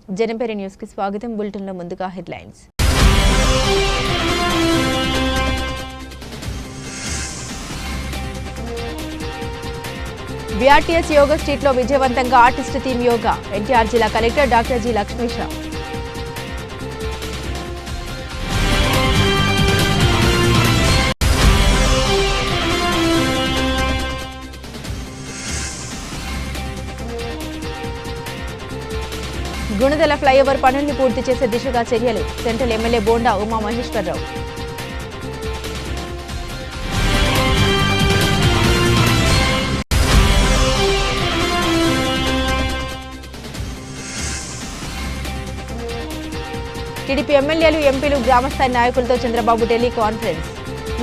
జనపేరి news కి స్వాగతం. Bulletin లో ముందుగా హెడ్లైన్స్. BRTS యోగా స్ట్రీట్ లో విజయవంతంగా ఆర్టిస్ట్ టీమ్ యోగా. ఎన్టీఆర్ జిల్లా collector doctor G Lakshmisha. Gunadala flyover పనుల్ని పూర్తి చేసే దిశగా చర్యలు. Central MLA Bonda Umamaheswararao. TDP ఎమ్మెల్యేలు, ఎంపీలు, గ్రామస్థాయి నాయకులతో చంద్రబాబు ఢిల్లీ కాన్ఫరెన్స్.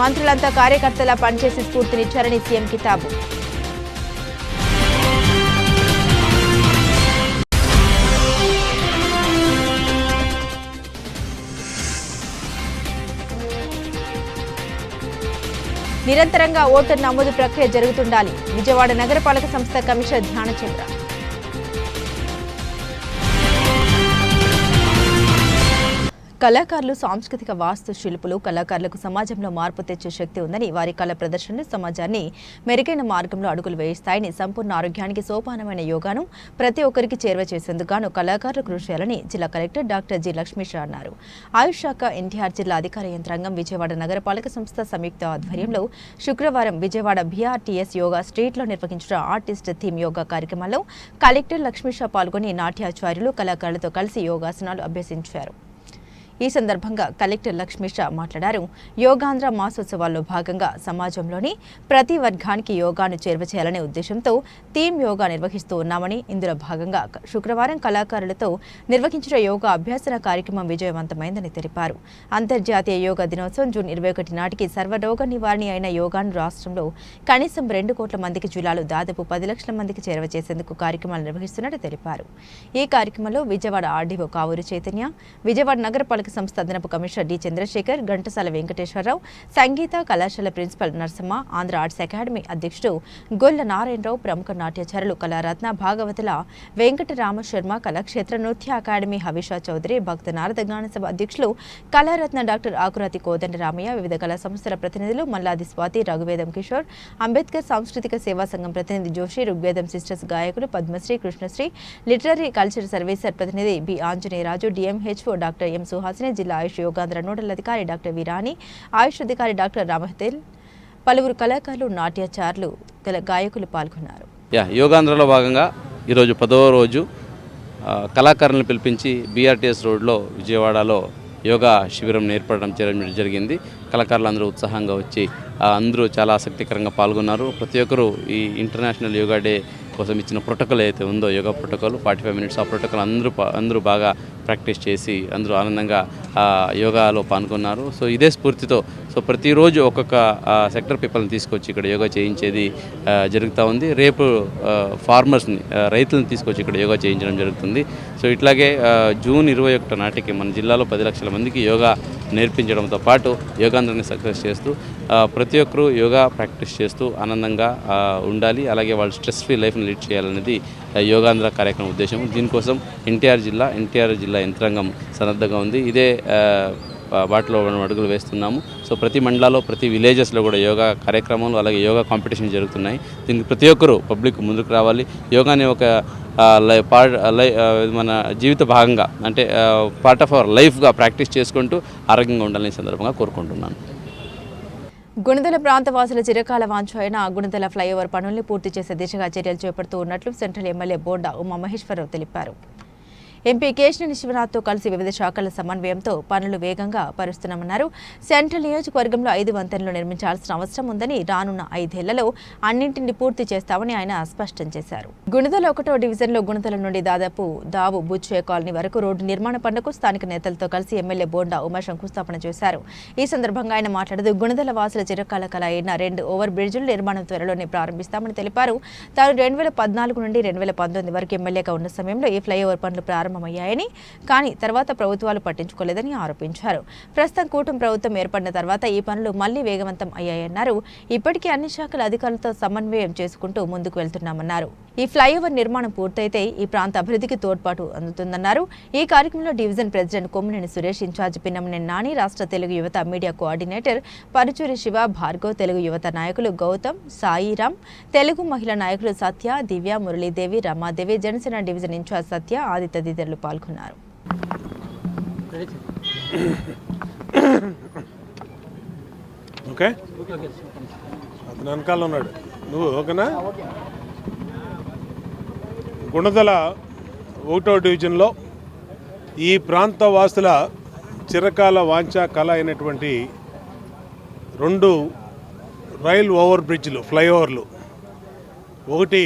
మంత్రులంతా కార్యకర్తలా పనిచేసి స్ఫూర్తినిచ్చారని సీఎం కితాబు. నిరంతరంగా ఓటర్ నమోదు ప్రక్రియ జరుగుతుండాలి. విజయవాడ నగరపాలక సంస్థ కమిషనర్ ధ్యానచంద్ర. కళాకారులు, సాంస్కృతిక వాస్తు శిల్పులు కళాకారులకు సమాజంలో మార్పు తెచ్చే శక్తి ఉందని, వారి కళ ప్రదర్శనలు సమాజాన్ని మెరుగైన మార్గంలో అడుగులు వేయిస్తాయని, సంపూర్ణ ఆరోగ్యానికి సోపానమైన యోగాను ప్రతి ఒక్కరికి చేరువ చేసేందుకు కళాకారులు కృషి చేయాలని జిల్లా కలెక్టర్ డాక్టర్ జి లక్ష్మీషా అన్నారు. ఆయుష్ శాఖ, ఎన్టీఆర్ జిల్లా అధికార యంత్రాంగం, విజయవాడ నగరపాలక సంస్థ సంయుక్త ఆధ్వర్యంలో శుక్రవారం విజయవాడ BRTS యోగా స్ట్రీట్లో నిర్వహించిన ఆర్టిస్ట్ థీమ్ యోగా కార్యక్రమంలో కలెక్టర్ లక్ష్మీషా పాల్గొని నాట్యాచార్యులు, కళాకారులతో కలిసి యోగాసనాలు అభ్యసించారు. ఈ సందర్భంగా కలెక్టర్ లక్ష్మీషా మాట్లాడారు. యోగాంధ్ర మాసోత్సవాల్లో భాగంగా సమాజంలోని ప్రతి వర్గానికి యోగాను చేరువ చేయాలనే ఉద్దేశంతో థీమ్ యోగా నిర్వహిస్తూ ఉన్నామని, ఇందులో భాగంగా శుక్రవారం కళాకారులతో నిర్వహించిన యోగా అభ్యాసన కార్యక్రమం విజయవంతమైందని తెలిపారు. అంతర్జాతీయ యోగా దినోత్సవం జూన్ 21 నాటికి సర్వరోగ నివారణ అయిన యోగాను రాష్ట్రంలో కనీసం 2 కోట్ల మందికి, జిల్లాలో దాదాపు 10 లక్షల మందికి చేరువ చేసేందుకు కార్యక్రమాలు నిర్వహిస్తున్నట్టు తెలిపారు. ఈ కార్యక్రమంలో విజయవాడ ఆర్డీఓ కావూరు చైతన్య, విజయవాడ నగరపాలక సంస్థ అదనపు కమిషనర్ డి చంద్రశేఖర్, ఘంటసాల వెంకటేశ్వరరావు, సంగీత కళాశాల principal Narasamma, Andhra arts academy అధ్యక్షుడు గొల్ల నారాయణరావు, ప్రముఖ నాట్యాచారులు కళారత్న భాగవతుల వెంకటరామ శర్మ, కళాక్షేత్ర నృత్య అకాడమీ హవిషా చౌదరి, భక్త నారద గానసభ అధ్యక్షులు కళారత్న డాక్టర్ ఆకురాతి కోదండరామయ్య, వివిధ కళా సంస్థల ప్రతినిధులు మల్లాది స్వాతి, రఘువేదం కిషోర్, అంబేద్కర్ సాంస్కృతిక సేవా సంఘం ప్రతినిధి జోషి, ఋగ్వేదం సిస్టర్స్ గాయకులు Padmasri, Krishnasri, literary culture services ప్రతినిధి B Anjaneyaraju, DMHO doctor M Suhasini, జిల్లా ఆయుష్ యోగాంధ్ర నోడల్ అధికారి డాక్టర్ వీరాణి, ఆయుష్ అధికారి డాక్టర్ రామహతేల్, పలువురు కళాకారులు, నాట్యాచారులు, గాయకులు పాల్గొన్నారు. యోగాంధ్రలో భాగంగా ఈరోజు 10వ రోజు కళాకారులను పిలిపించి BRTS రోడ్లో విజయవాడలో యోగా శిబిరం ఏర్పడడం జరిగింది. కళాకారులు అందరూ ఉత్సాహంగా వచ్చి అందరూ చాలా ఆసక్తికరంగా పాల్గొన్నారు. ప్రతి ఒక్కరూ ఈ ఇంటర్నేషనల్ యోగా డే కోసం ఇచ్చిన ప్రోటోకాల్ అయితే ఉందో, యోగా ప్రోటోకాల్ 45 మినిట్స్ ఆ ప్రోటోకాల్ అందరూ బాగా ప్రాక్టీస్ చేసి అందరూ ఆనందంగా యోగాలో పాల్గొన్నారు. సో ఇదే స్ఫూర్తితో ప్రతిరోజు ఒక్కొక్క సెక్టర్ పీపుల్ని తీసుకొచ్చి ఇక్కడ యోగా చేయించేది జరుగుతూ ఉంది. రేపు ఫార్మర్స్ని, రైతులను తీసుకొచ్చి ఇక్కడ యోగా చేయించడం జరుగుతుంది. సో ఇట్లాగే జూన్ 21 నాటికి మన జిల్లాలో 10 లక్షల మందికి యోగా నేర్పించడంతో పాటు యోగాంధ్రాన్ని సక్సెస్ చేస్తూ ప్రతి ఒక్కరూ యోగా ప్రాక్టీస్ చేస్తూ ఆనందంగా ఉండాలి, అలాగే వాళ్ళు స్ట్రెస్ ఫ్రీ లైఫ్ని లీడ్ చేయాలనేది యోగాంధ్ర కార్యక్రమం ఉద్దేశం. దీనికోసం ఎన్టీఆర్ జిల్లా యంత్రాంగం సన్నద్ధంగా ఉంది. ఇదే వాటిలో మనం అడుగులు వేస్తున్నాము. సో ప్రతి మండలాల్లో, ప్రతి విలేజెస్లో కూడా యోగా కార్యక్రమాలు, అలాగే యోగా కాంపిటీషన్ జరుగుతున్నాయి. దీనికి ప్రతి ఒక్కరూ పబ్లిక్ ముందుకు రావాలి. యోగాని ఒక మన జీవిత భాగంగా, అంటే పార్ట్ ఆఫ్ అవర్ లైఫ్గా ప్రాక్టీస్ చేసుకుంటూ ఆరోగ్యంగా ఉండాలని సందర్భంగా కోరుకుంటున్నాను. గుణదల ప్రాంత వాసుల చిరకాల వాంఛ అయిన గుణదల ఫ్లైఓవర్ పనుల్ని పూర్తి చేసే దిశగా చర్యలు చేపడుతూ ఉన్నట్లు సెంట్రల్ ఎమ్మెల్యే బోండా ఉమామహేశ్వరరావు తెలిపారు. ఎంపీ కేశినేని శివనాథ్తో కలిసి వివిధ శాఖల సమన్వయంతో పనులు వేగంగా పరుస్తున్నామన్నారు. సెంట్రల్ నియోజకవర్గంలో 5 వంతెనలు నిర్మించాల్సిన అవసరం ఉందని, రానున్న 5 ఏళ్లలో అన్నింటినీ పూర్తి చేస్తామని ఆయన స్పష్టం చేశారు. గుణదల 1వ డివిజన్లో గుణదల నుండి దాదాపు దావు బుచ్చే కాలనీ వరకు రోడ్డు నిర్మాణ పనులకు స్థానిక నేతలతో కలిసి ఎమ్మెల్యే బోండా ఉమా శంకుస్థాపన చేశారు. ఈ సందర్భంగా ఆయన మాట్లాడుతూ గుణదల వాసుల చిరకాల కల అయిన 2 ఓవర్ బ్రిడ్జుల నిర్మాణం త్వరలోనే ప్రారంభిస్తామని తెలిపారు. తాను 2014 నుండి 2019 వరకు ఎమ్మెల్యేగా ఉన్న సమయంలో ఈ ఫ్లైఓవర్ పనులు ప్రారంభమయ్యాయని, కానీ తర్వాత ప్రభుత్వాలు పట్టించుకోలేదని ఆరోపించారు. ప్రస్తుతం కూటమి ప్రభుత్వం ఏర్పడిన తర్వాత ఈ పనులు మళ్లీ వేగవంతం అయ్యాయన్నారు. ఇప్పటికీ అన్ని శాఖల అధికారులతో సమన్వయం చేసుకుంటూ ముందుకు వెళ్తున్నామన్నారు. ఈ ఫ్లైఓవర్ నిర్మాణం పూర్తయితే ఈ ప్రాంత అభివృద్ధికి తోడ్పాటు అందుతుందన్నారు. ఈ కార్యక్రమంలో division president Kommineni Suresh, incharge Pinnamaneni Nani, రాష్ట్ర తెలుగు యువత మీడియా కోఆర్డినేటర్ పరుచూరి శివ, భార్గవ్, తెలుగు యువత నాయకులు గౌతమ్, సాయిరామ్, తెలుగు మహిళా నాయకులు సత్య, దివ్య, మురళీదేవి, రమాదేవి, జనసేన డివిజన్ ఇన్ఛార్జ్ సత్య ఆది తదితరులు పాల్గొన్నారు. ఓకే, అతను వెనకాల ఉన్నాడు. నువ్వు ఓకేనా? గుణదల 1వ డివిజన్లో ఈ ప్రాంత వాసుల చిరకాల వాంఛా కళ అయినటువంటి 2 రైల్ ఓవర్ బ్రిడ్జ్లు, ఫ్లైఓవర్లు, ఒకటి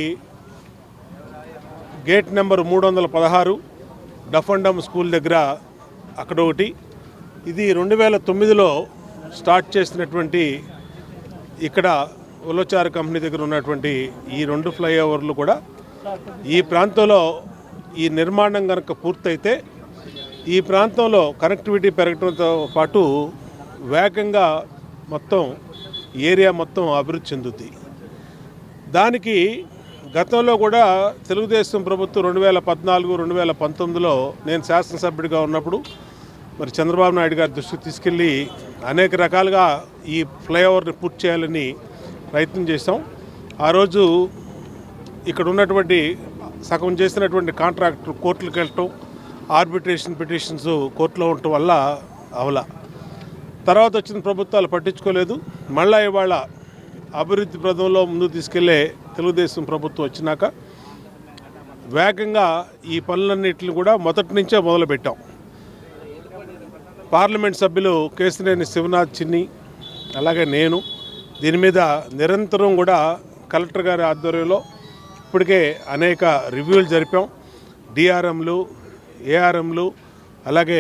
గేట్ నెంబర్ 316 డఫండమ్ స్కూల్ దగ్గర అక్కడ ఒకటి, ఇది 2009లో స్టార్ట్ చేసినటువంటి ఇక్కడ ఉలచారు కంపెనీ దగ్గర ఉన్నటువంటి ఈ 2 ఫ్లైఓవర్లు కూడా ఈ ప్రాంతంలో ఈ నిర్మాణం కనుక పూర్తయితే ఈ ప్రాంతంలో కనెక్టివిటీ పెరగడంతో పాటు వేగంగా మొత్తం ఏరియా మొత్తం అభివృద్ధి చెందుతుంది. దానికి గతంలో కూడా తెలుగుదేశం ప్రభుత్వం 2014, 2019లో నేను శాసనసభ్యుడిగా ఉన్నప్పుడు మరి చంద్రబాబు నాయుడు గారి దృష్టికి తీసుకెళ్ళి అనేక రకాలుగా ఈ ఫ్లైఓవర్ని పూర్తి చేయాలని ప్రయత్నం చేసాం. ఆ రోజు ఇక్కడ ఉన్నటువంటి సగం చేసినటువంటి కాంట్రాక్టర్ కోర్టులకు వెళ్ళటం, ఆర్బిట్రేషన్ పిటిషన్స్ కోర్టులో ఉండటం వల్ల అవలా. తర్వాత వచ్చిన ప్రభుత్వాలు పట్టించుకోలేదు. మళ్ళా ఇవాళ అభివృద్ధి పథంలో ముందుకు తీసుకెళ్లే తెలుగుదేశం ప్రభుత్వం వచ్చినాక వేగంగా ఈ పనులన్నింటిని కూడా మొదటి నుంచే మొదలుపెట్టాం. పార్లమెంట్ సభ్యులు కేశినేని శివనాథ్ చిన్ని అలాగే నేను దీని మీద నిరంతరం కూడా కలెక్టర్ గారి ఆధ్వర్యంలో ఇప్పటికే అనేక రివ్యూలు జరిపాం. డిఆర్ఎంలు, ఏఆర్ఎంలు, అలాగే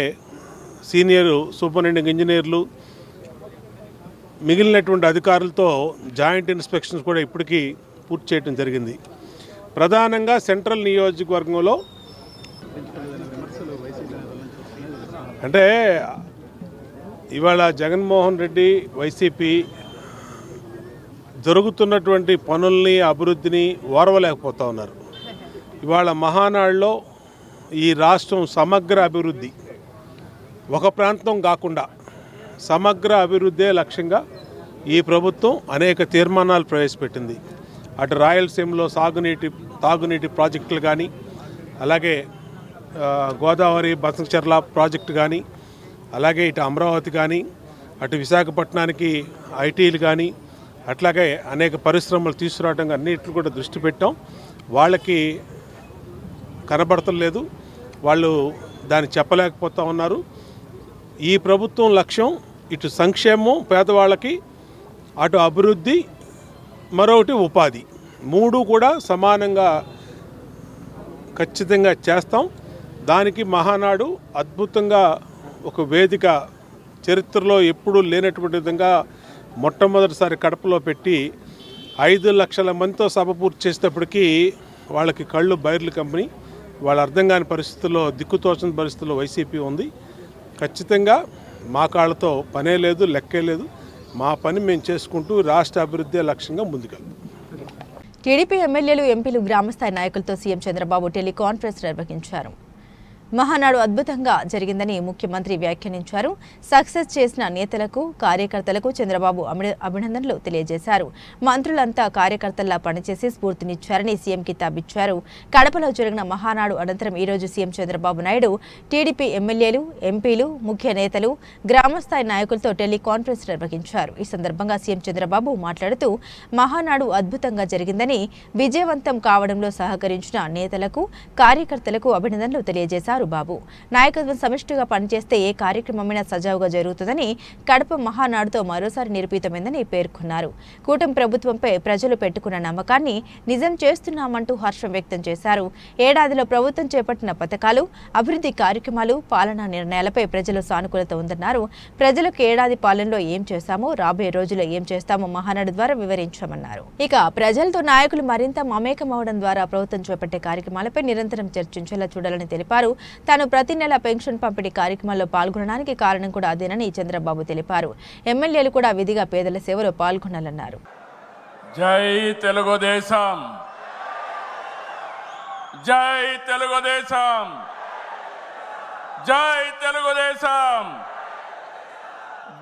సీనియర్ సూపరింటెండెంట్ ఇంజనీర్లు, మిగిలినటువంటి అధికారులతో జాయింట్ ఇన్స్పెక్షన్స్ కూడా ఇప్పటికీ పూర్తి చేయడం జరిగింది. ప్రధానంగా సెంట్రల్ నియోజకవర్గంలో అంటే ఇవాళ జగన్మోహన్ రెడ్డి వైసీపీ జరుగుతున్నటువంటి పనుల్ని, అభివృద్ధిని ఓర్వలేకపోతూ ఉన్నారు. ఇవాళ మహానాడులో ఈ రాష్ట్రం సమగ్ర అభివృద్ధి, ఒక ప్రాంతం కాకుండా సమగ్ర అభివృద్ధే లక్ష్యంగా ఈ ప్రభుత్వం అనేక తీర్మానాలు ప్రవేశపెట్టింది. అటు రాయలసీమలో తాగునీటి ప్రాజెక్టులు కానీ, అలాగే గోదావరి బసంచర్ల ప్రాజెక్టు కానీ, అలాగే ఇటు అమరావతి కానీ, అటు విశాఖపట్నానికి ఐటీలు కానీ, అట్లాగే అనేక పరిశ్రమలు తీసుకురావడం అన్నిటిని కూడా దృష్టి పెట్టాం. వాళ్ళకి కనబడతలేదు, వాళ్ళు దాన్ని చెప్పలేకపోతూ ఉన్నారు. ఈ ప్రభుత్వం లక్ష్యం ఇటు సంక్షేమం పేదవాళ్ళకి, అటు అభివృద్ధి, మరొకటి ఉపాధి, 3 కూడా సమానంగా ఖచ్చితంగా చేస్తాం. దానికి మహానాడు అద్భుతంగా ఒక వేదిక, చరిత్రలో ఎప్పుడూ లేనటువంటి విధంగా మొట్టమొదటిసారి కడపలో పెట్టి 5 లక్షల మందితో సభ పూర్తి చేసేటప్పటికీ వాళ్ళకి కళ్ళు బైర్లు కంపెనీ, వాళ్ళ అర్థం కాని పరిస్థితుల్లో, దిక్కుతోచని పరిస్థితుల్లో వైసీపీ ఉంది. ఖచ్చితంగా మా కాళ్ళతో పనే లేదు, లెక్కే లేదు. మా పని మేము చేసుకుంటూ రాష్ట్ర అభివృద్ధి లక్ష్యంగా ముందుకెళ్తాం. టీడీపీ ఎమ్మెల్యేలు, ఎంపీలు, గ్రామస్థాయి నాయకులతో సీఎం చంద్రబాబు టెలికాన్ఫరెన్స్ నిర్వహించారు. మహానాడు అద్భుతంగా జరిగిందని ముఖ్యమంత్రి వ్యాఖ్యానించారు. సక్సెస్ చేసిన నేతలకు, కార్యకర్తలకు చంద్రబాబు అభినందనలు తెలియజేశారు. మంత్రులంతా కార్యకర్తల్లా పనిచేసి స్ఫూర్తినిచ్చారని సీఎం కితాబిచ్చారు. కడపలో జరిగిన మహానాడు అనంతరం ఈరోజు సీఎం చంద్రబాబు నాయుడు టీడీపీ ఎమ్మెల్యేలు, ఎంపీలు, ముఖ్య నేతలు, గ్రామస్థాయి నాయకులతో టెలికాన్ఫరెన్స్ నిర్వహించారు. ఈ సందర్భంగా సీఎం చంద్రబాబు మాట్లాడుతూ మహానాడు అద్భుతంగా జరిగిందని, విజయవంతం కావడంలో సహకరించిన నేతలకు, కార్యకర్తలకు అభినందనలు తెలియజేశారు. బాబు నాయకత్వం సమిష్టిగా పనిచేస్తే ఏ కార్యక్రమమైనా సజావుగా జరుగుతుందని, కడప మహానాడుతో మరోసారి నిరూపితమైందని పేర్కొన్నారు. కూటమి ప్రభుత్వంపై ప్రజలు పెట్టుకున్న నమ్మకాన్ని నిజం చేస్తున్నామంటూ హర్షం వ్యక్తం చేశారు. ఏడాదిలో ప్రభుత్వం చేపట్టిన పథకాలు, అభివృద్ధి కార్యక్రమాలు, పాలనా నిర్ణయాలపై ప్రజలు సానుకూలత ఉందన్నారు. ప్రజలకు ఏడాది పాలనలో ఏం చేశామో, రాబోయే రోజుల్లో ఏం చేస్తామో మహానాడు ద్వారా వివరించామన్నారు. ఇక ప్రజలతో నాయకులు మరింత మమేకమవడం ద్వారా ప్రభుత్వం చేపట్టే కార్యక్రమాలపై నిరంతరం చర్చించేలా చూడాలని తెలిపారు. తాను ప్రతి నెల పెన్షన్ పంపిణీ కార్యక్రమాల్లో పాల్గొనడానికి కారణం కూడా అదేనని చంద్రబాబు తెలిపారు. ఎమ్మెల్యేలు కూడా విధిగా పేదల సేవలో పాల్గొనాలన్నారు. జై తెలుగుదేశం. జై తెలుగుదేశం, జై తెలుగుదేశం,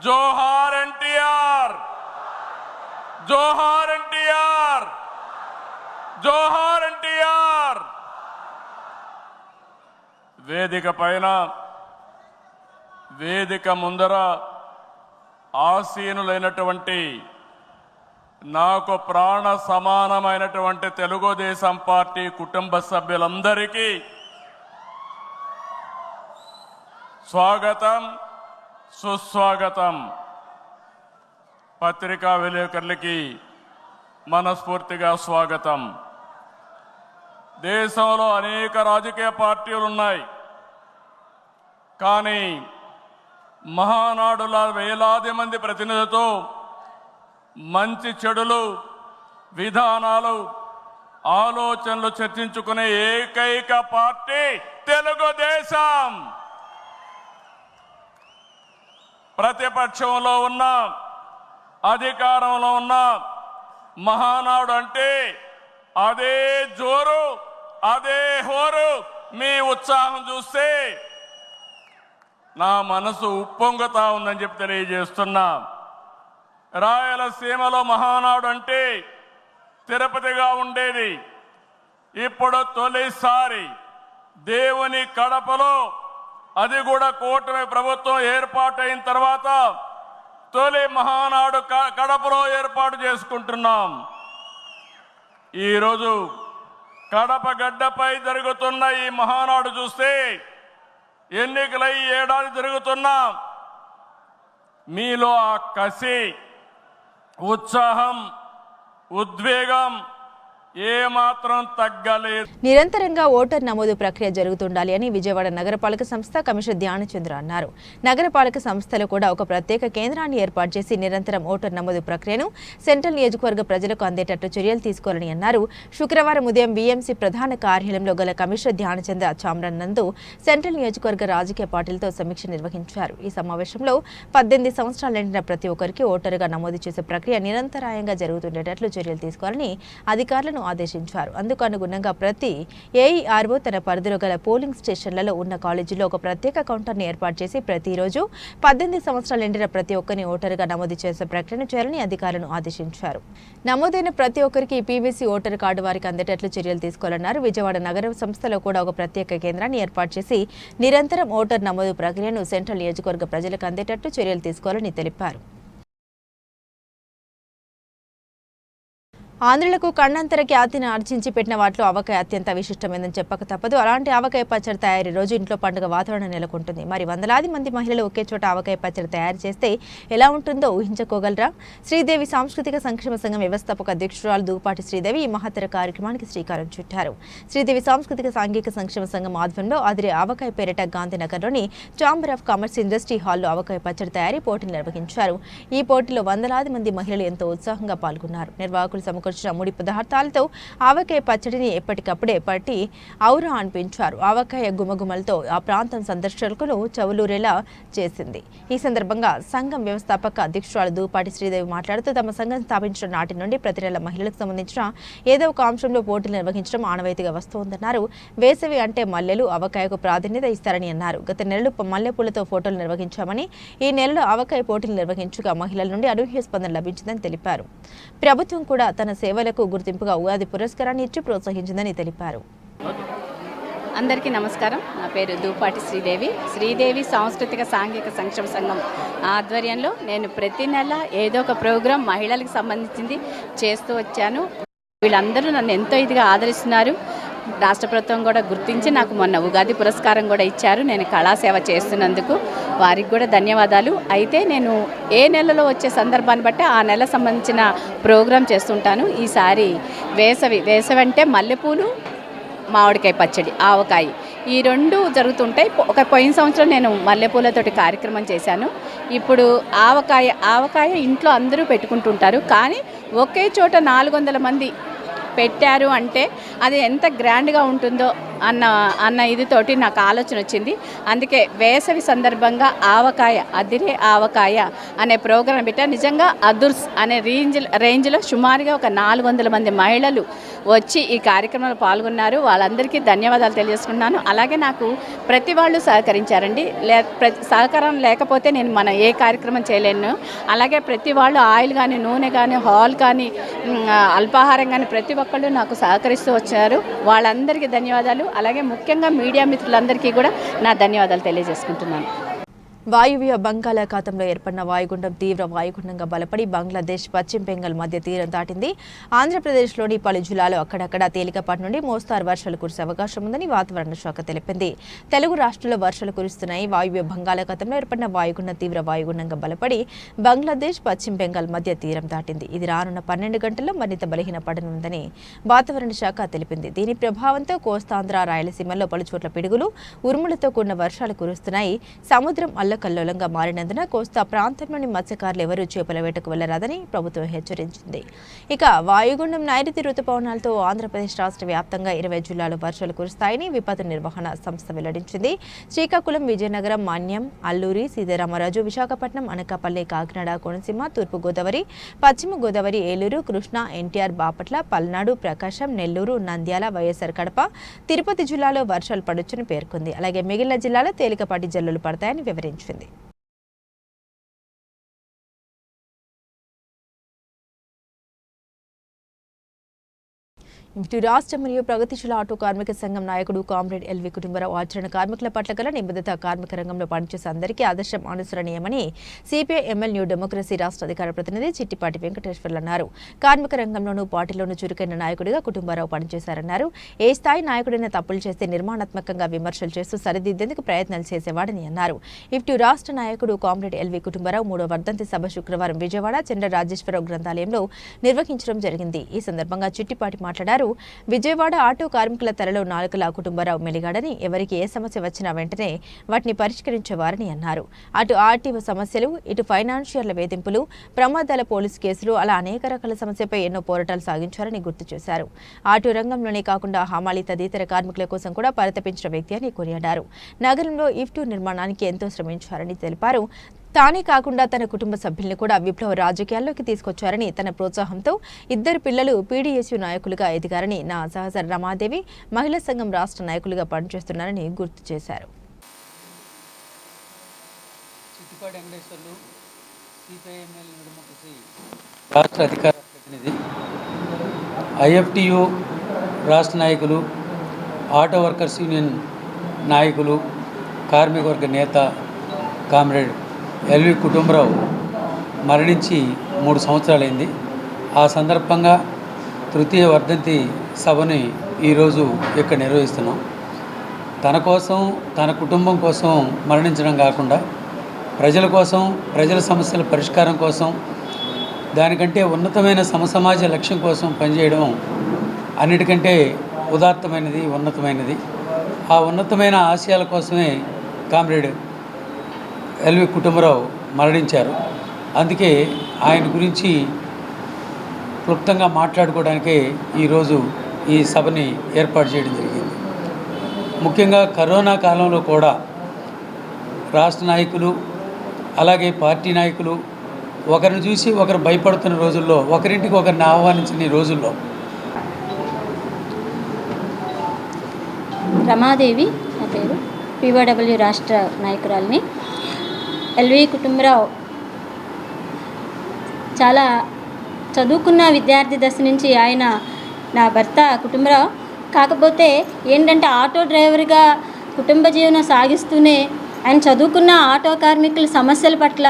జోహార్ ఎన్టీఆర్, జోహార్ ఎన్టీఆర్, జోహార్ ఎన్టీఆర్. వేదిక పైన, వేదిక ముందర ఆసీనులైనటువంటి నాకు ప్రాణ సమానమైనటువంటి తెలుగుదేశం పార్టీ కుటుంబ సభ్యులందరికీ స్వాగతం, సుస్వాగతం. పత్రికా విలేకరులకి మనస్ఫూర్తిగా స్వాగతం. దేశంలో అనేక రాజకీయ పార్టీలు ఉన్నాయి, కానీ మహానాడుల వేలాది మంది ప్రతినిధులతో మంచి చెడులు, విధానాలు, ఆలోచనలు చర్చించుకునే ఏకైక పార్టీ తెలుగుదేశం. ప్రతిపక్షంలో ఉన్న, అధికారంలో ఉన్న మహానాడు అంటే అదే జోరు, అదే హోరు. మీ ఉత్సాహం చూస్తే నా మనసు ఉప్పొంగుతా ఉందని చెప్పి తెలియజేస్తున్నా. రాయలసీమలో మహానాడు అంటే తిరుపతిగా ఉండేది. ఇప్పుడు తొలిసారి దేవుని కడపలో, అది కూడా కూటమి ప్రభుత్వం ఏర్పాటైన తర్వాత తొలి మహానాడు కడపలో ఏర్పాటు చేసుకుంటున్నాం. ఈరోజు కడప గడ్డపై జరుగుతున్న ఈ మహానాడు చూస్తే ఎన్నికలై ఏడాది జరుగుతున్నా మీలో ఆ కసి, ఉత్సాహం, ఉద్వేగం ఏమాత్రం తగ్గలేదు. నిరంతరంగా ఓటర్ నమోదు ప్రక్రియ జరుగుతుండాలి అని విజయవాడ నగరపాలక సంస్థ కమిషనర్ ధ్యానచంద్ర అన్నారు. నగరపాలక సంస్థలో కూడా ఒక ప్రత్యేక కేంద్రాన్ని ఏర్పాటు చేసి నిరంతరం ఓటర్ నమోదు ప్రక్రియను సెంట్రల్ నియోజకవర్గ ప్రజలకు అందేటట్లు చర్యలు తీసుకోవాలని అన్నారు. శుక్రవారం ఉదయం బీఎంసీ ప్రధాన కార్యాలయంలో గల కమిషనర్ ధ్యానచంద్ర చామ్రన్ నందు సెంట్రల్ నియోజకవర్గ రాజకీయ పార్టీలతో సమీక్ష నిర్వహించారు. ఈ సమావేశంలో 18 సంవత్సరాలు నిండిన ప్రతి ఒక్కరికి ఓటరుగా నమోదు చేసే ప్రక్రియ నిరంతరాయంగా జరుగుతుండేటట్లు చర్యలు తీసుకోవాలని అధికారులను ఆదేశించారు. అందుకు అనుగుణంగా ప్రతి ఏఈఆర్ఓ తన పరిధిలో గల పోలింగ్ స్టేషన్లలో ఉన్న కాలేజీలో ఒక ప్రత్యేక కౌంటర్ని ఏర్పాటు చేసి ప్రతిరోజు 18 సంవత్సరాలు నిండిన ప్రతి ఒక్కరిని ఓటరుగా నమోదు చేసే ప్రక్రియను చేయాలని అధికారులను ఆదేశించారు. నమోదైన ప్రతి ఒక్కరికి పీవీసీ ఓటర్ కార్డు వారికి అందేటట్లు చర్యలు తీసుకోవాలన్నారు. విజయవాడ నగర సంస్థలో కూడా ఒక ప్రత్యేక కేంద్రాన్ని ఏర్పాటు చేసి నిరంతరం ఓటర్ నమోదు ప్రక్రియను సెంట్రల్ నియోజకవర్గ ప్రజలకు అందేటట్లు చర్యలు తీసుకోవాలని తెలిపారు. ఆంధ్రులకు కన్నంతర ఖ్యాతిని ఆర్జించి పెట్టిన వాటిలో ఆవకాయ అత్యంత విశిష్టమైందని చెప్పక తప్పదు. అలాంటి ఆవకాయ పచ్చడి తయారీ రోజు ఇంట్లో పండుగ వాతావరణం నెలకొంటుంది. మరి వందలాది మంది మహిళలు ఒకే చోట ఆవకాయ పచ్చడి తయారు చేస్తే ఎలా ఉంటుందో ఊహించుకోగలరా? శ్రీదేవి సాంస్కృతిక సంక్షేమ సంఘం వ్యవస్థాపక అధ్యక్షురాలు దూపాటి శ్రీదేవి ఈ మహత్తర కార్యక్రమానికి శ్రీకారం చుట్టారు. శ్రీదేవి సాంస్కృతిక సాంఘిక సంక్షేమ సంఘం ఆధ్వర్యంలో ఆదిరే ఆవకాయ పేరిట గాంధీనగర్లోని ఛాంబర్ ఆఫ్ కామర్స్ ఇండస్ట్రీ హాల్లో ఆవకాయ పచ్చడి తయారీ పోటీలు నిర్వహించారు. ఈ పోటీలో వందలాది మంది మహిళలు ఎంతో ఉత్సాహంగా పాల్గొన్నారు. నిర్వాహకులు సమకూర్చిన ముడి పదార్థాలతో ఆవకాయ పచ్చడిని ఎప్పటికప్పుడే పట్టి ఔరా అనిపించారు. ఆవకాయ గుమగుమలతో ఆ ప్రాంతం సందర్శకులను చవులూరేలా చేసింది. ఈ సందర్భంగా సంఘం వ్యవస్థాపక అధ్యక్షురాలు దూపాటి శ్రీదేవి మాట్లాడుతూ తమ సంఘం స్థాపించిన నాటి నుండి ప్రతి నెల మహిళలకు సంబంధించిన ఏదో ఒక అంశంలో పోటీలు నిర్వహించడం ఆనవాయితీగా వస్తోందన్నారు. వేసవి అంటే మల్లెలు, ఆవకాయకు ప్రాధాన్యత ఇస్తారని అన్నారు. గత నెలలు మల్లెపూలతో ఫోటోలు నిర్వహించామని, ఈ నెలలో ఆవకాయ పోటీలు నిర్వహించగా మహిళల నుండి అనూహ్య స్పందన లభించిందని తెలిపారు. ప్రభుత్వం కూడా తన సేవలకు గుర్తింపుగా ఉగాది పురస్కారాన్ని ఇచ్చి ప్రోత్సహించిందని తెలిపారు. అందరికీ నమస్కారం. నా పేరు దూపాటి శ్రీదేవి. శ్రీదేవి సాంస్కృతిక సాంఘిక సంక్షేమ సంఘం ఆధ్వర్యంలో నేను ప్రతి నెల ఏదో ఒక ప్రోగ్రాం మహిళలకు సంబంధించింది చేస్తూ వచ్చాను. వీళ్ళందరూ నన్ను ఎంతో ఇదిగా ఆదరిస్తున్నారు. రాష్ట్ర ప్రభుత్వం కూడా గుర్తించి నాకు మొన్న ఉగాది పురస్కారం కూడా ఇచ్చారు. నేను కళాసేవ చేస్తున్నందుకు వారికి కూడా ధన్యవాదాలు. అయితే నేను ఏ నెలలో వచ్చే సందర్భాన్ని బట్టి ఆ నెల సంబంధించిన ప్రోగ్రాం చేస్తుంటాను. ఈసారి వేసవి అంటే మల్లెపూలు, మామిడికాయ పచ్చడి, ఆవకాయ ఈ రెండు జరుగుతుంటాయి. పోయిన సంవత్సరం నేను మల్లెపూలతోటి కార్యక్రమం చేశాను. ఇప్పుడు ఆవకాయ ఇంట్లో అందరూ పెట్టుకుంటుంటారు, కానీ ఒకే చోట 400 మంది పెట్టారు అంటే అది ఎంత గ్రాండ్గా ఉంటుందో అన్న ఇదితోటి నాకు ఆలోచన వచ్చింది. అందుకే వేసవి సందర్భంగా ఆవకాయ అదిరే ఆవకాయ అనే ప్రోగ్రాం పెట్టా. నిజంగా అదుర్స్ అనే రేంజ్లో సుమారుగా ఒక 400 మంది మహిళలు వచ్చి ఈ కార్యక్రమంలో పాల్గొన్నారు. వాళ్ళందరికీ ధన్యవాదాలు తెలియజేసుకున్నాను. అలాగే నాకు ప్రతి వాళ్ళు సహకరించారండి. సహకారం లేకపోతే నేను ఏ కార్యక్రమం చేయలేను. అలాగే ప్రతి వాళ్ళు ఆయిల్ కానీ, నూనె కానీ, హాల్ కానీ, అల్పాహారం కానీ ప్రతి ఒక్కళ్ళు నాకు సహకరిస్తూ వచ్చారు. వాళ్ళందరికీ ధన్యవాదాలు. అలాగే ముఖ్యంగా మీడియా మిత్రులందరికీ కూడా నా ధన్యవాదాలు తెలియజేసుకుంటున్నాను. వాయువ్య బంగాళాఖాతంలో ఏర్పడిన వాయుగుండం తీవ్ర వాయుగుండంగా బలపడి బంగ్లాదేశ్, పశ్చిమ బెంగాల్ మధ్య తీరం దాటింది. ఆంధ్రప్రదేశ్లోని పలు జిల్లాలో అక్కడక్కడ తేలికపాటి నుండి మోస్తారు వర్షాలు కురిసే అవకాశం ఉందని వాతావరణ శాఖ తెలిపింది. తెలుగు రాష్ట్రాల్లో వర్షాలు కురుస్తున్నాయి. వాయువ్య బంగాళాఖాతంలో ఏర్పడిన వాయుగుండం తీవ్ర వాయుగుండంగా బలపడి బంగ్లాదేశ్, పశ్చిమ బెంగాల్ మధ్య తీరం దాటింది. ఇది రానున్న 12 గంటల్లో మరింత బలహీనపడనుందని వాతావరణ శాఖ తెలిపింది. దీని ప్రభావంతో కోస్తాంధ్ర, రాయలసీమలో పలుచోట్ల పిడుగులు, ఉరుములతో కూడిన వర్షాలు కురుస్తున్నాయి. సముద్రం కల్లోలంగా మారినందున కోస్తా ప్రాంతంలోని మత్స్యకారులు ఎవరూ చేపల వేటకు వెళ్లరాదని ప్రభుత్వం హెచ్చరించింది. ఇక వాయుగుండం నైరుతి రుతుపవనాలతో ఆంధ్రప్రదేశ్ రాష్ట్ర వ్యాప్తంగా 20 జిల్లాలు వర్షాలు కురుస్తాయని విపత్తు నిర్వహణ సంస్థ వెల్లడించింది. శ్రీకాకుళం, విజయనగరం, మన్యం, అల్లూరి సీతారామరాజు, విశాఖపట్నం, అనకాపల్లి, కాకినాడ, కోనసీమ, తూర్పు గోదావరి, పశ్చిమ గోదావరి, ఏలూరు, కృష్ణా, ఎన్టీఆర్, బాపట్ల, పల్నాడు, ప్రకాశం, నెల్లూరు, నంద్యాల, వైఎస్ఆర్ కడప, తిరుపతి జిల్లాలో వర్షాలు పడొచ్చని పేర్కొంది. అలాగే మిగిలిన జిల్లాలో తేలికపాటి జల్లులు పడతాయని వివరించింది. ఇటు రాష్ట్ర మరియు ప్రగతిశీల ఆటో కార్మిక సంఘం నాయకుడు కామ్రేడ్ ఎల్వి కుటుంబరావు ఆచరణ కార్మికుల పట్ల గల నిబద్ధత కార్మిక రంగంలో పనిచేసే అందరికీ ఆదర్శం అనుసరణీయమని సిపిఐ ఎంఎల్ న్యూ డెమోక్రసీ రాష్ట్ర అధికార ప్రతినిధి చిట్టిపాటి వెంకటేశ్వర్లు అన్నారు. కార్మిక రంగంలోనూ పార్టీలోనూ చురుకైన నాయకుడిగా కుటుంబరావు పనిచేశారన్నారు. ఏ స్థాయి నాయకుడైనా తప్పులు చేస్తే నిర్మాణాత్మకంగా విమర్శలు చేస్తూ సరిదిద్దేందుకు ప్రయత్నాలు చేసేవాడని అన్నారు. ఇటు రాష్ట్ర నాయకుడు కామ్రేడ్ ఎల్వి కుటుంబరావు 3వ వర్ధంతి సభ శుక్రవారం విజయవాడ చంద్ర రాజేశ్వరరావు గ్రంథాలయంలో నిర్వహించడం జరిగింది. ఈ సందర్భంగా చిట్టిపాటి మాట్లాడారు. విజయవాడ ఆటో కార్మికుల తలలో నాలుకలా కుటుంబరావు మెలిగాడని, ఎవరికి ఏ సమస్య వచ్చినా వెంటనే వాటిని పరిష్కరించేవారని అన్నారు. అటు ఆర్టీఓ సమస్యలు, ఇటు ఫైనాన్షియర్ల వేధింపులు, ప్రమాదాల పోలీసు కేసులు, అలా అనేక రకాల సమస్యపై ఎన్నో పోరాటాలు సాగించారని గుర్తు చేశారు. ఆటో రంగంలోనే కాకుండా హమాలీ తదితర కార్మికుల కోసం కూడా పరితపించిన వ్యక్తి అని కొనియాడారు. నగరంలో ఇఫ్టూ నిర్మాణానికి ఎంతో శ్రమించారని తెలిపారు. తానే కాకుండా తన కుటుంబ సభ్యులను కూడా విప్లవ రాజకీయాల్లోకి తీసుకొచ్చారని, తన ప్రోత్సాహంతో 2 పిల్లలు పీడీఎస్యూ నాయకులుగా ఎదిగారని, నా సహచర రమాదేవి మహిళా సంఘం రాష్ట్ర నాయకులుగా పనిచేస్తున్నారని గుర్తు చేశారు. రాష్ట్ర అధికార ప్రతినిధి, ఐఎఫ్టియు రాష్ట్ర నాయకులు, ఆటో వర్కర్స్ యూనియన్ నాయకులు, కార్మిక వర్గ నేత కామ్రేడ్ ఎల్వి కుటుంబరావు మరణించి 3 సంవత్సరాలైంది. ఆ సందర్భంగా తృతీయ వర్ధంతి సభని ఈరోజు ఇక్కడ నిర్వహిస్తున్నాం. తన కోసం, తన కుటుంబం కోసం మరణించడం కాకుండా ప్రజల కోసం, ప్రజల సమస్యల పరిష్కారం కోసం, దానికంటే ఉన్నతమైన సమసమాజ లక్ష్యం కోసం పనిచేయడం అన్నిటికంటే ఉదాత్తమైనది, ఉన్నతమైనది. ఆ ఉన్నతమైన ఆశయాల కోసమే కామ్రేడ్ ఎల్వి కుటుంబరావు మరణించారు. అందుకే ఆయన గురించి క్లుప్తంగా మాట్లాడుకోవడానికే ఈరోజు ఈ సభని ఏర్పాటు చేయడం జరిగింది. ముఖ్యంగా కరోనా కాలంలో కూడా రాష్ట్ర నాయకులు, అలాగే పార్టీ నాయకులు ఒకరిని చూసి ఒకరు భయపడుతున్న రోజుల్లో, ఒకరింటికి ఒకరిని ఆహ్వానించిన రోజుల్లో రమాదేవి నా పేరు, పీఓడబ్ల్యూ రాష్ట్ర నాయకురాలిని. ఎల్వి కుటుంబరావు చాలా చదువుకున్న విద్యార్థి దశ నుంచి ఆయన నా భర్త కుటుంబరావు. కాకపోతే ఏంటంటే ఆటో డ్రైవర్గా కుటుంబ జీవనం సాగిస్తూనే ఆయన చదువుకున్న ఆటో కార్మికుల సమస్యల పట్ల,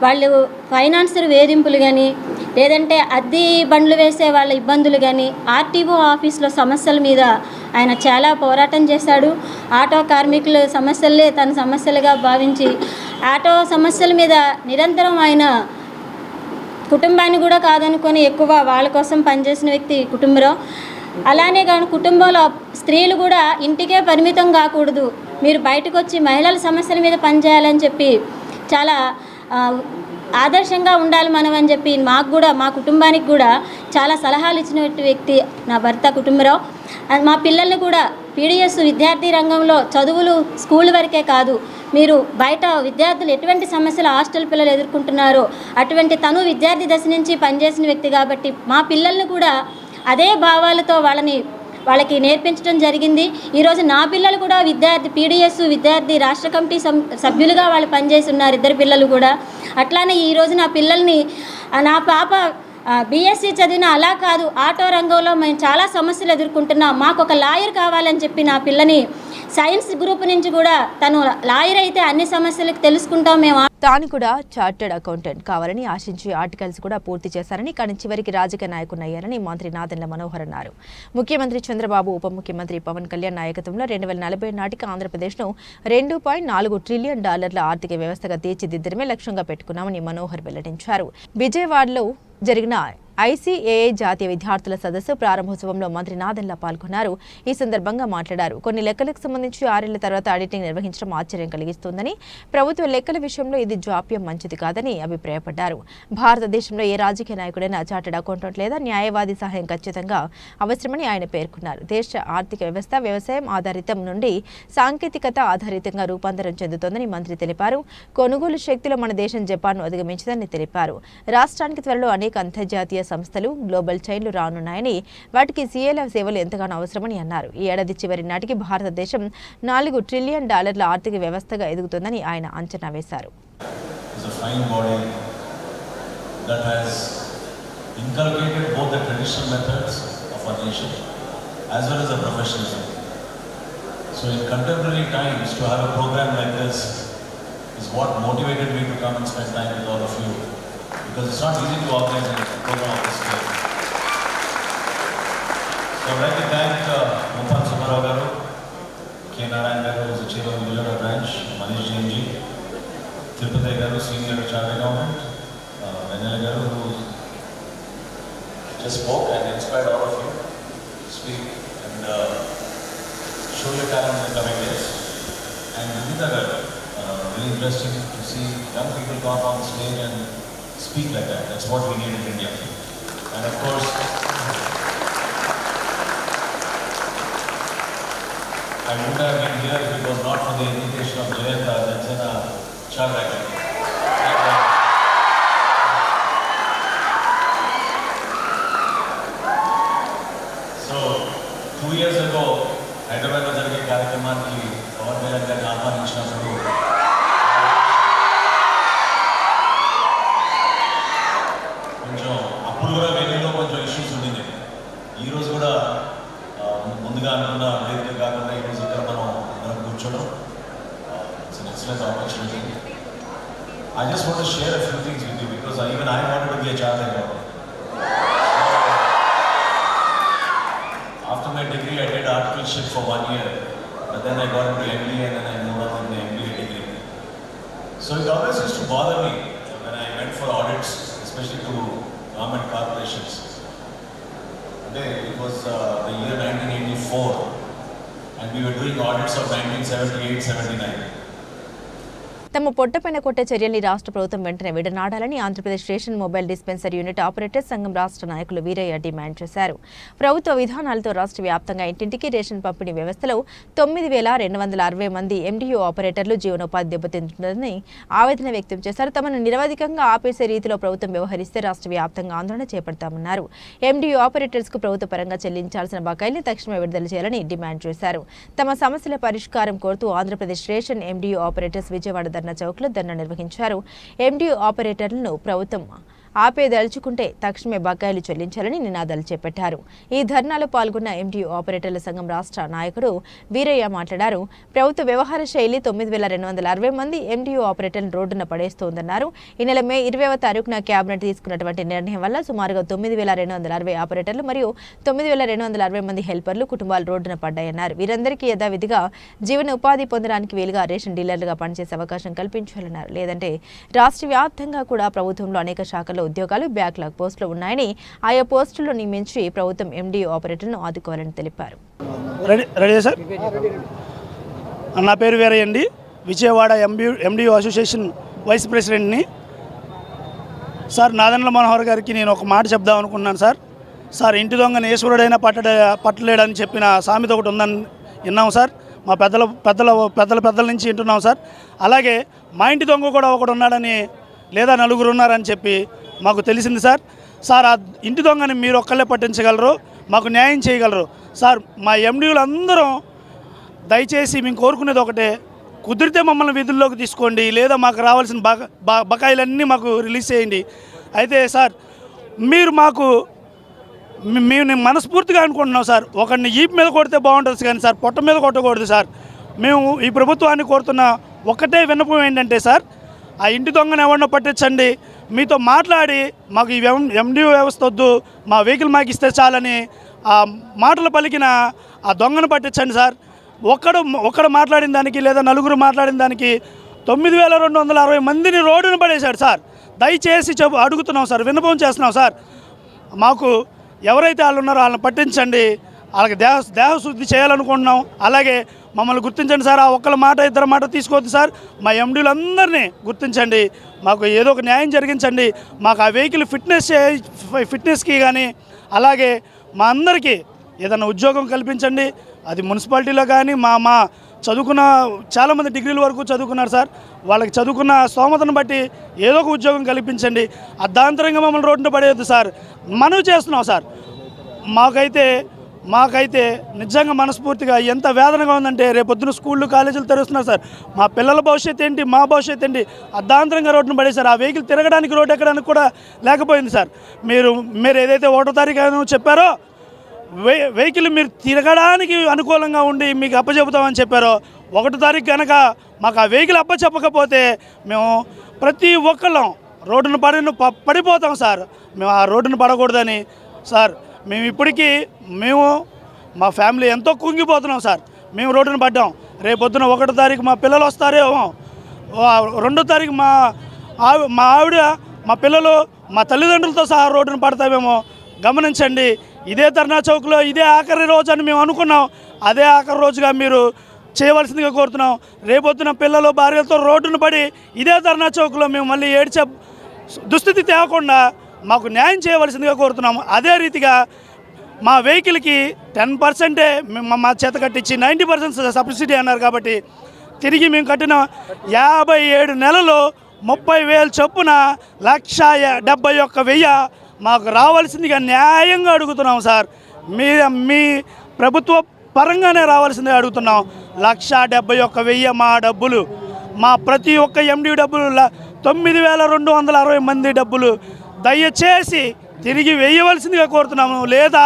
వాళ్ళు ఫైనాన్షియల్ వేధింపులు కానీ, లేదంటే అద్దె బండ్లు వేసే వాళ్ళ ఇబ్బందులు కానీ, ఆర్టీఓ ఆఫీస్లో సమస్యల మీద ఆయన చాలా పోరాటం చేశాడు. ఆటో కార్మికుల సమస్యలే తన సమస్యలుగా భావించి ఆటో సమస్యల మీద నిరంతరం ఆయన కుటుంబాన్ని కూడా కాదనుకొని ఎక్కువ వాళ్ళ కోసం పనిచేసిన వ్యక్తి కుటుంబరావు. అలానే కానీ కుటుంబంలో స్త్రీలు కూడా ఇంటికే పరిమితం కాకూడదు, మీరు బయటకు వచ్చి మహిళల సమస్యల మీద పనిచేయాలని చెప్పి చాలా ఆదర్శంగా ఉండాలి మనం అని చెప్పి మాకు కూడా, మా కుటుంబానికి కూడా చాలా సలహాలు ఇచ్చిన వ్యక్తి నా భర్త కుటుంబరావు. మా పిల్లల్ని కూడా పీడిఎస్ విద్యార్థి రంగంలో చదువులు స్కూల్ వరకే కాదు, మీరు బయట విద్యార్థులు ఎటువంటి సమస్యలు హాస్టల్ పిల్లలు ఎదుర్కొంటున్నారో అటువంటి తను విద్యార్థి దశ నుంచి పనిచేసిన వ్యక్తి కాబట్టి మా పిల్లల్ని కూడా అదే భావాలతో వాళ్ళకి నేర్పించడం జరిగింది. ఈరోజు నా పిల్లలు కూడా పీడిఎస్ విద్యార్థి రాష్ట్ర కమిటీ సభ్యులుగా వాళ్ళు పనిచేసి ఉన్నారు, ఇద్దరు పిల్లలు కూడా. అట్లానే ఈరోజు నా పిల్లల్ని నా పాప బీఎస్సీ చదివిన అలా కాదు, ఆటో రంగంలో మేము చాలా సమస్యలు ఎదుర్కొంటున్నాం, మాకు ఒక లాయర్ కావాలని చెప్పి నా పిల్లని సైన్స్ గ్రూప్ నుంచి కూడా తను లాయర్ అయితే అన్ని సమస్యలకు తెలుసుకుంటాం మేము. తాను కూడా చార్టెడ్ అకౌంటెంట్ కావాలని ఆశించి ఆర్టికల్స్ కూడా పూర్తి చేశారని, కానీ చివరికి రాజకీయ నాయకునయ్యారని మంత్రి నాదెండ్ల మనోహర్ అన్నారు. ముఖ్యమంత్రి చంద్రబాబు, ఉప ముఖ్యమంత్రి పవన్ కళ్యాణ్ నాయకత్వంలో 2040 నాటికి ఆంధ్రప్రదేశ్ను $2.4 ట్రిలియన్ ఆర్థిక వ్యవస్థగా తీర్చిదిద్దడమే లక్ష్యంగా పెట్టుకున్నామని మనోహర్ వెల్లడించారు. విజయవాడలో జరిగిన ICAI జాతీయ విద్యార్థుల సదస్సు ప్రారంభోత్సవంలో మంత్రి నాదెండ్ల పాల్గొన్నారు. ఈ సందర్భంగా మాట్లాడారు. కొన్ని లెక్కలకు సంబంధించి 6 ఏళ్ల తర్వాత ఆడిటింగ్ నిర్వహించడం ఆశ్చర్యం కలిగిస్తోందని, ప్రభుత్వ లెక్కల విషయంలో ఇది జాప్యం మంచిది కాదని అభిప్రాయపడ్డారు. భారతదేశంలో ఏ రాజకీయ నాయకుడైనా చార్టెడ్ అకౌంటెంట్ లేదా న్యాయవాది సహాయం ఖచ్చితంగా అవసరమని ఆయన పేర్కొన్నారు. దేశ ఆర్థిక వ్యవస్థ వ్యవసాయం ఆధారితం నుండి సాంకేతికత ఆధారితంగా రూపాంతరం చెందుతోందని మంత్రి తెలిపారు. కొనుగోలు శక్తిలో మన దేశం జపాన్ను అధిగమించిందని తెలిపారు. రాష్ట్రానికి త్వరలో అనేక అంతర్జాతీయ సంస్థలు, గ్లోబల్ చైన్లు రానున్నాయని, వాటికి CAల సేవలు ఎంతగానో అవసరమని అన్నారు. ఈ ఏడాది చివరి నాటికి భారతదేశం $4 ట్రిలియన్ ఆర్థిక వ్యవస్థగా ఎదుగుతుందని ఆయన అంచనా వేశారు. Because it's not easy to organize a program of this scale. So I'd like to thank Muppan Subbarao Garu, K. Narayan Garu, who is the chair of the Vijayawada branch, Manish Jain ji, Tirupati Garu, senior chartered accountant, Venela Garu, who just spoke and inspired all of you to speak and show your talent in the coming days. And Vidita Garu, really interesting to see young people come up on stage and speak like that. That's what we need in India. And of course, I wouldn't have been here if it was not for the invitation of Jayanta Janjana Charvaka. So, 2 years ago, Hyderabad lo jarige కార్యక్రమానికి పవన్ కళ్యాణ్ గారిని ఆహ్వానించినప్పుడు కొంచెం issues ఉండింది. ఈరోజు కూడా ముందుగా అనుకున్న వేదిక కాకుండా ఈరోజు ఇక్కడ మనం కూర్చోవడం it's an excellent opportunity. I just want to share a few things with you because even I wanted to be a chartered accountant. After my degree I did articleship for 1 year, but then I got into MBA and then I moved on with the MBA degree. So it always used to bother me when I went for audits, especially to government corporations. It was the year 1984 and we were doing audits of 1978-79. తమ పొట్టపైన కొట్టే చర్యల్ని రాష్ట్ర ప్రభుత్వం వెంటనే విడనాడాలని Andhra Pradesh ration mobile dispensary unit operators సంఘం రాష్ట్ర నాయకులు వీరయ్య డిమాండ్ చేశారు. ప్రభుత్వ విధానాలతో రాష్ట్ర వ్యాప్తంగా ఇంటింటికి రేషన్ పంపిణీ వ్యవస్థలో 9,260 మంది MDO ఆపరేటర్లు జీవనోపాధి దెబ్బతింటుందని ఆవేదన వ్యక్తం చేశారు. తమను నిరవధికంగా ఆపేసే రీతిలో ప్రభుత్వం వ్యవహరిస్తే రాష్ట్ర వ్యాప్తంగా ఆందోళన చేపడతామన్నారు. MDO ఆపరేటర్స్ కు ప్రభుత్వ పరంగా చెల్లించాల్సిన బకాయిల్ని తక్షణమే విడుదల చేయాలని డిమాండ్ చేశారు. తమ సమస్యల పరిష్కారం కోరుతూ Andhra Pradesh ration MDO operators Vijayawada dharna చౌక్లో ధర్నా నిర్వహించారు. MDO ఆపరేటర్లను ప్రభుత్వం ఆపేదలుచుకుంటే తక్షణమే బకాయిలు చెల్లించాలని నినాదాలు చేపట్టారు. ఈ ధర్నాలో పాల్గొన్న MDO ఆపరేటర్ల సంఘం రాష్ట్ర నాయకుడు వీరయ్య మాట్లాడారు. ప్రభుత్వ వ్యవహార శైలి 9,260 మంది MDO ఆపరేటర్లను రోడ్డున పడేస్తోందన్నారు. ఈ నెల మే 20వ తారీఖున కేబినెట్ తీసుకున్నటువంటి నిర్ణయం వల్ల సుమారుగా 9,260 ఆపరేటర్లు మరియు 9,260 మంది హెల్పర్లు కుటుంబాలు రోడ్డున పడ్డాయన్నారు. వీరందరికీ యథావిధిగా జీవన ఉపాధి పొందడానికి వీలుగా రేషన్ డీలర్లుగా పనిచేసే అవకాశం కల్పించాలన్నారు. లేదంటే రాష్ట్ర వ్యాప్తంగా కూడా ప్రభుత్వంలో అనేక శాఖల్లో ఉద్యోగాలు బ్యాక్లాగ్ పోస్టులు ఉన్నాయని, ఆయా పోస్టులను నియమించి ప్రభుత్వం MDO ఆపరేటర్ను ఆదుకోవాలని తెలిపారు. నా పేరు వీరయ్య అండి. విజయవాడ MDO అసోసియేషన్ వైస్ ప్రెసిడెంట్ని. సార్, నాదెండ్ల మనోహర్ గారికి నేను ఒక మాట చెప్దాం అనుకున్నాను. సార్ ఇంటి దొంగని ఈశ్వరుడైనా పట్టలేడని చెప్పిన సామెత ఒకటి ఉందని విన్నాం సార్, మా పెద్దల నుంచి వింటున్నాం సార్. అలాగే మా ఇంటి దొంగ కూడా ఒకడు ఉన్నాడని లేదా నలుగురు ఉన్నారని చెప్పి మాకు తెలిసింది సార్. సార్, ఆ ఇంటి దొంగని మీరు ఒక్కళ్ళే పట్టించగలరు, మాకు న్యాయం చేయగలరు సార్. మా ఎండీలు అందరం దయచేసి మేము కోరుకునేది ఒకటే, కుదిరితే మమ్మల్ని విధుల్లోకి తీసుకోండి, లేదా మాకు రావాల్సిన బకాయిలన్నీ మాకు రిలీజ్ చేయండి. అయితే సార్, మీరు మాకు మేము మనస్ఫూర్తిగా అనుకుంటున్నాం సార్, ఒకరిని ఈపు మీద కొడితే బాగుంటుంది కానీ సార్ పొట్ట మీద కొట్టకూడదు సార్. మేము ఈ ప్రభుత్వాన్ని కోరుతున్న ఒక్కటే విన్నపం ఏంటంటే సార్, ఆ ఇంటి దొంగను ఎవరినో పట్టించండి, మీతో మాట్లాడి మాకు ఈ ఎండిఓ వ్యవస్థ వద్దు, మా వెహికల్ మాకు ఇస్తే చాలని ఆ మాటలు పలికిన ఆ దొంగను పట్టించండి సార్. ఒక్కడు మాట్లాడిన దానికి లేదా నలుగురు మాట్లాడిన దానికి 9260 మందిని రోడ్డును పడేశాడు సార్. దయచేసి అడుగుతున్నాం సార్, విన్నపం చేస్తున్నాం సార్, మాకు ఎవరైతే వాళ్ళు ఉన్నారో వాళ్ళని పట్టించండి, వాళ్ళకి దేహశుద్ధి చేయాలనుకుంటున్నాం. అలాగే మమ్మల్ని గుర్తించండి సార్, ఆ ఒక్కళ్ళ మాట ఇద్దరు మాట తీసుకోవద్దు సార్. మా ఎండీలందరినీ గుర్తించండి, మాకు ఏదో ఒక న్యాయం జరిగించండి. మాకు ఆ వెహికల్ ఫిట్నెస్కి కానీ అలాగే మా అందరికీ ఏదైనా ఉద్యోగం కల్పించండి. అది మున్సిపాలిటీలో కానీ మా చదువుకున్న చాలామంది డిగ్రీల వరకు చదువుకున్నారు సార్, వాళ్ళకి చదువుకున్న స్తోమతను బట్టి ఏదో ఒక ఉద్యోగం కల్పించండి. అర్ధాంతరంగా మమ్మల్ని రోడ్డున పడేయద్దు సార్, మనవి చేస్తున్నాం సార్. మాకైతే నిజంగా మనస్ఫూర్తిగా ఎంత వేదనగా ఉందంటే, రేపొద్దున స్కూళ్ళు కాలేజీలు తెరుస్తున్నారు సార్, మా పిల్లల భవిష్యత్తు ఏంటి, మా భవిష్యత్తు ఏంటి, అర్ధాంతరంగా రోడ్డును పడేశారు. ఆ వెహికల్ తిరగడానికి రోడ్డు ఎక్కడానికి కూడా లేకపోయింది సార్. మీరు ఏదైతే 1వ తారీఖు చెప్పారో వెహికల్ మీరు తిరగడానికి అనుకూలంగా ఉండి మీకు అప్పచెబుతామని చెప్పారో, 1వ తారీఖు కనుక మాకు ఆ వెహికల్ అప్పచెప్పకపోతే మేము ప్రతి ఒక్కళ్ళం రోడ్డును పడిపోతాం సార్. మేము ఆ రోడ్డును పడకూడదని సార్, మేము ఇప్పటికీ మా ఫ్యామిలీ ఎంతో కుంగిపోతున్నాం సార్. మేము రోడ్డును పడ్డాం, రేపొద్దున 1వ తారీఖు మా పిల్లలు వస్తారేమో, 2వ తారీఖు మా ఆవిడ, మా పిల్లలు, మా తల్లిదండ్రులతో సహా రోడ్డును పడతామేమో గమనించండి. ఇదే ధర్నా చౌక్లో ఇదే ఆఖరి రోజు అని మేము అనుకున్నాం, అదే ఆఖరి రోజుగా మీరు చేయవలసిందిగా కోరుతున్నాం. రేపొద్దున పిల్లలు భార్యలతో రోడ్డును పడి ఇదే ధర్నా చౌక్లో మేము మళ్ళీ ఏడ్చే దుస్థితి తేకుండా మాకు న్యాయం చేయవలసిందిగా కోరుతున్నాము. అదే రీతిగా మా వెహికల్కి 10%ఏ మా చేత కట్టించి 90% సబ్సిడీ అన్నారు కాబట్టి తిరిగి మేము కట్టిన 57 నెలలు 30,000 చొప్పున 1,71,000 మాకు రావాల్సిందిగా న్యాయంగా అడుగుతున్నాం సార్. మీ ప్రభుత్వ పరంగానే రావాల్సిందిగా అడుగుతున్నాం. 1,71,000 మా డబ్బులు, మా ప్రతి ఒక్క ఎండి డబ్బులు, 9,260 మంది డబ్బులు దయచేసి తిరిగి వేయవలసిందిగా కోరుతున్నాము, లేదా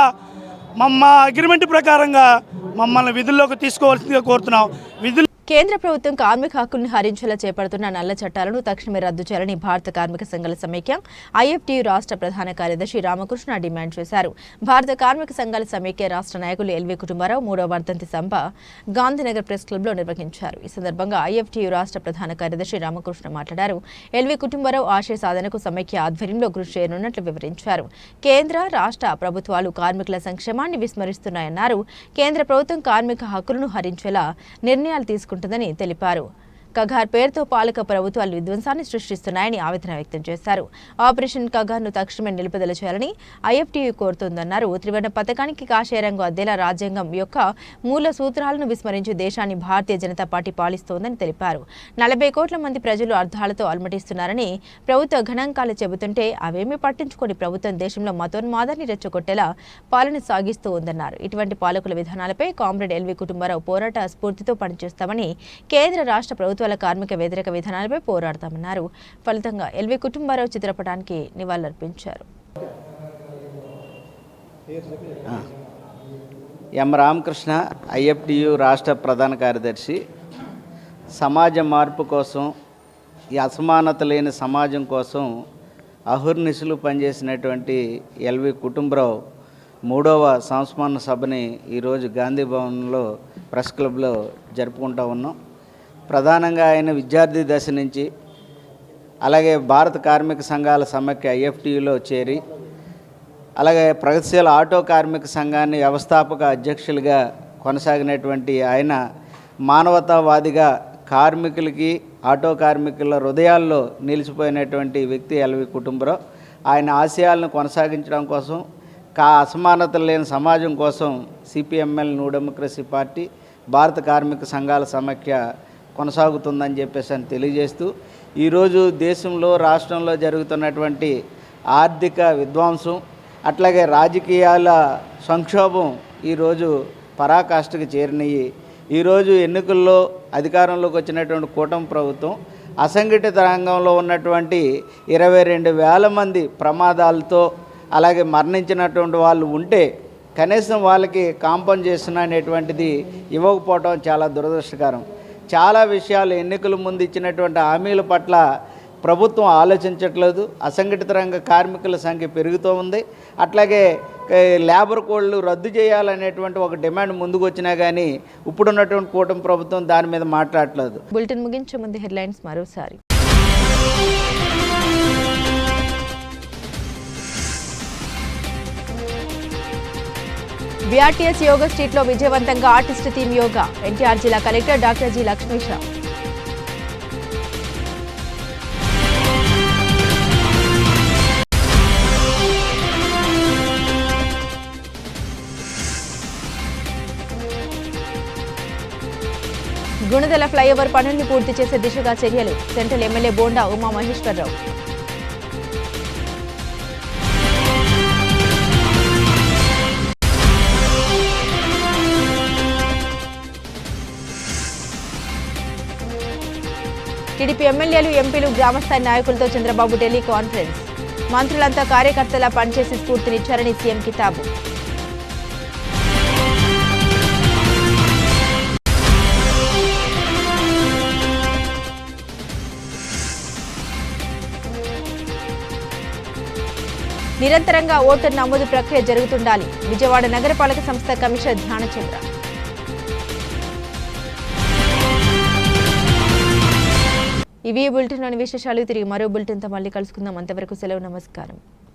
మా అగ్రిమెంట్ ప్రకారంగా మమ్మల్ని విధుల్లోకి తీసుకోవాల్సిందిగా కోరుతున్నాం. కేంద్ర ప్రభుత్వం కార్మిక హక్కులను హరించేలా చేపడుతున్న నల్ల చట్టాలను తక్షణమే రద్దు చేయాలని భారత కార్మిక సంఘాల సమైక్య ఐఎఫ్టీయూ రాష్ట్ర ప్రధాన కార్యదర్శి రామకృష్ణ డిమాండ్ చేశారు. భారత కార్మిక సంఘాల సమైక్య రాష్ట్ర నాయకులు ఎల్వి కుటుంబరావు 3వ వర్ధంతి సభ గాంధీనగర్ ప్రెస్ క్లబ్లో నిర్వహించారు. ఈ సందర్భంగా ఐఎఫ్టీయూ రాష్ట్ర ప్రధాన కార్యదర్శి రామకృష్ణ మాట్లాడారు. ఎల్వి కుటుంబరావు ఆశయ సాధనకు సమైక్య ఆధ్వర్యంలో కృషి చేయనున్నట్లు వివరించారు. కేంద్ర రాష్ట్ర ప్రభుత్వాలు కార్మికుల సంక్షేమాన్ని విస్మరిస్తున్నాయన్నారు. కేంద్ర ప్రభుత్వం కార్మిక హక్కులను హరించేలా నిర్ణయాలు తీసుకుంటుందని తెలిపారు. కగార్ పేరుతో పాలక ప్రభుత్వాలు విధ్వంసాన్ని సృష్టిస్తున్నాయని ఆవేదన వ్యక్తం చేశారు. ఆపరేషన్ కగార్ను తక్షణమే నిలుపుదల చేయాలని ఐఎఫ్టీయూ కోరుతోందన్నారు. త్రివర్ణ పథకానికి కాషాయ రంగు అద్దేలా రాజ్యాంగం యొక్క మూల సూత్రాలను విస్మరించి దేశాన్ని భారతీయ జనతా పార్టీ పాలిస్తోందని తెలిపారు. 40 కోట్ల మంది ప్రజలు అర్థాలతో అలమటిస్తున్నారని ప్రభుత్వ గణాంకాలు చెబుతుంటే అవేమీ పట్టించుకొని ప్రభుత్వం దేశంలో మతోన్మాదాన్ని రెచ్చగొట్టేలా పాలన సాగిస్తూ ఉందన్నారు. ఇటువంటి పాలకుల విధానాలపై కామ్రేడ్ ఎల్వి కుటుంబరావు పోరాట స్ఫూర్తితో పనిచేస్తామని, కేంద్ర రాష్ట్ర ప్రభుత్వాల కార్మిక వ్యతిరేక విధానాలపై పోరాడతామన్నారు. ఫలితంగా ఎల్వి కుటుంబరావు చిత్రపటానికి నివాళులర్పించారు. ఎం రామకృష్ణ, ఐఎఫ్టీయూ రాష్ట్ర ప్రధాన కార్యదర్శి. సమాజ మార్పు కోసం, ఈ అసమానత లేని సమాజం కోసం అహర్నిశలు పనిచేసినటువంటి ఎల్వి కుటుంబరావు 3వ సంస్మరణ సభని ఈరోజు గాంధీ భవన్లో ప్రెస్ క్లబ్లో జరుపుకుంటూ ఉన్నాం. ప్రధానంగా ఆయన విద్యార్థి దశ నుంచి అలాగే భారత కార్మిక సంఘాల సమైక్య ఐఎఫ్టీయూలో చేరి, అలాగే ప్రగతిశీల ఆటో కార్మిక సంఘాన్ని వ్యవస్థాపక అధ్యక్షులుగా కొనసాగినటువంటి ఆయన మానవతావాదిగా కార్మికులకి, ఆటో కార్మికుల హృదయాల్లో నిలిచిపోయినటువంటి వ్యక్తి ఎల్వి కుటుంబరావు. ఆయన ఆశయాలను కొనసాగించడం కోసం, అసమానతలు లేని సమాజం కోసం సిపిఎంఎల్ న్యూ డెమోక్రసీ పార్టీ, భారత కార్మిక సంఘాల సమాఖ్య కొనసాగుతుందని చెప్పేసి అని తెలియజేస్తూ ఈరోజు దేశంలో రాష్ట్రంలో జరుగుతున్నటువంటి ఆర్థిక విధ్వంసం అట్లాగే రాజకీయాల సంక్షోభం ఈరోజు పరాకాష్ఠకు చేరినాయి. ఈరోజు ఎన్నికల్లో అధికారంలోకి వచ్చినటువంటి కూటమి ప్రభుత్వం అసంఘటిత రంగంలో ఉన్నటువంటి 22,000 మంది ప్రమాదాలతో అలాగే మరణించినటువంటి వాళ్ళు ఉంటే కనీసం వాళ్ళకి కాంపన్సేషన్ అనేటువంటిది ఇవ్వకపోవడం చాలా దురదృష్టకరం. చాలా విషయాలు ఎన్నికల ముందు ఇచ్చినటువంటి హామీల పట్ల ప్రభుత్వం ఆలోచించట్లేదు. అసంఘటిత రంగ కార్మికుల సంఖ్య పెరుగుతూ ఉంది. అట్లాగే లేబర్ కోడ్లు రద్దు చేయాలనేటువంటి ఒక డిమాండ్ ముందుకు వచ్చినా కానీ ఇప్పుడున్నటువంటి కూటమి ప్రభుత్వం దాని మీద మాట్లాడట్లేదు. బులెటిన్ ముగించే ముందు హెడ్లైన్స్ మరోసారి. బీఆర్టీఎస్ యోగా స్ట్రీట్లో విజయవంతంగా ఆర్టిస్ట్ టీమ్ యోగా. ఎన్టీఆర్ జిల్లా collector doctor G Lakshmisha. Gunadala flyover పనుల్ని పూర్తి చేసే దిశగా చర్యలు. Central MLA Bonda Uma Maheswararao. TDP ఎమ్మెల్యేలు ఎంపీలు గ్రామస్థాయి నాయకులతో చంద్రబాబు ఢిల్లీ కాన్ఫరెన్స్. మంత్రులంతా కార్యకర్తలా పనిచేసి స్ఫూర్తినిచ్చారని సీఎం కితాబు. నిరంతరంగా ఓటర్ నమోదు ప్రక్రియ జరుగుతుండాలి. విజయవాడ నగరపాలక సంస్థ కమిషనర్ ధ్యానచంద్ర. ఇవి బులెటిన్లోని విశేషాలు. తిరిగి మరో బులెటిన్తో మళ్ళీ కలుసుకుందాం. అంతవరకు సెలవు. నమస్కారం.